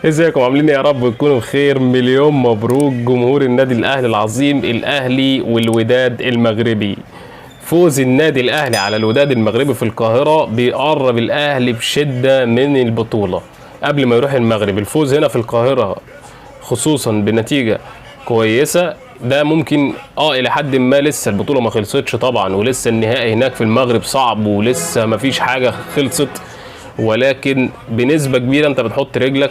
ازيكم عاملين يا رب تكونوا بخير. مليون مبروك جمهور النادي الاهلي العظيم، الاهلي والوداد المغربي. فوز النادي الاهلي على الوداد المغربي في القاهرة بيقرب الاهلي بشدة من البطولة قبل ما يروح المغرب. الفوز هنا في القاهرة خصوصا بنتيجة كويسة ده ممكن الى حد ما، لسه البطولة ما خلصتش طبعا، ولسه النهائي هناك في المغرب صعب، ولسه ما فيش حاجة خلصت، ولكن بنسبة كبيرة انت بتحط رجلك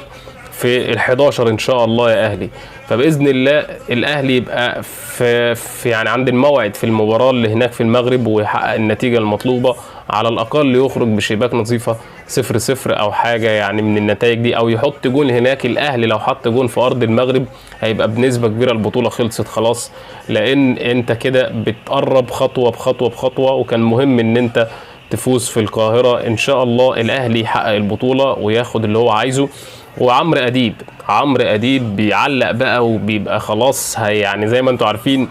في ال11 ان شاء الله يا اهلي. فباذن الله الاهلي يبقى في يعني عند الموعد في المباراه اللي هناك في المغرب، ويحقق النتيجه المطلوبه، على الاقل يخرج بشباك نظيفه 0-0 او حاجه يعني من النتائج دي، او يحط جون هناك. الاهلي لو حط جون في ارض المغرب هيبقى بنسبه كبيره البطوله خلصت خلاص، لان انت كده بتقرب خطوه بخطوه بخطوه، وكان مهم ان انت تفوز في القاهره. ان شاء الله الاهلي يحقق البطوله وياخد اللي هو عايزه. وعمرو اديب بيعلق بقى وبيبقى خلاص، يعني زي ما انتم عارفين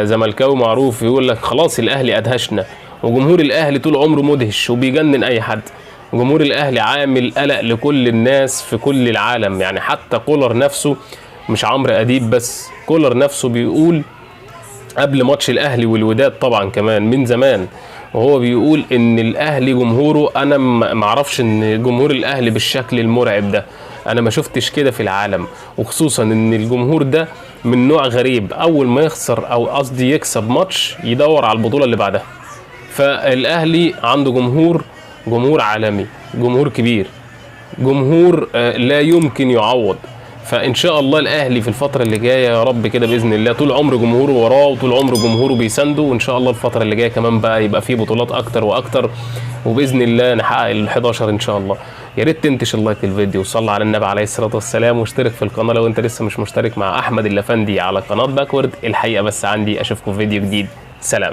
زملكاوي معروف يقول لك خلاص الاهلي ادهشنا. وجمهور الاهلي طول عمره مدهش وبيجنن اي حد. جمهور الاهلي عامل قلق لكل الناس في كل العالم، يعني حتى كولر نفسه، مش عمرو اديب بس، كولر نفسه بيقول قبل ماتش الاهلي والوداد طبعا كمان من زمان، وهو بيقول ان الاهلي جمهوره، انا ما اعرفش ان جمهور الاهلي بالشكل المرعب ده، انا ما شفتش كده في العالم. وخصوصا ان الجمهور ده من نوع غريب، اول ما يخسر او قصدي يكسب ماتش يدور على البطولة اللي بعدها. فالاهلي عنده جمهور عالمي، جمهور كبير، جمهور لا يمكن يعوض. فان شاء الله الاهلي في الفتره اللي جايه يا رب كده باذن الله طول عمر جمهوره وراه، وطول عمر جمهوره بيسنده، وان شاء الله الفتره اللي جايه كمان بقى يبقى فيه بطولات اكتر واكتر، وباذن الله نحقق ال11 ان شاء الله. يا ريت تنتشر لايك للفيديو وصلي على النبي عليه الصلاه والسلام، واشترك في القناه لو انت لسه مش مشترك مع احمد الافندي على قناه باكورد. الحقيقه بس عندي اشوفكم في فيديو جديد. سلام.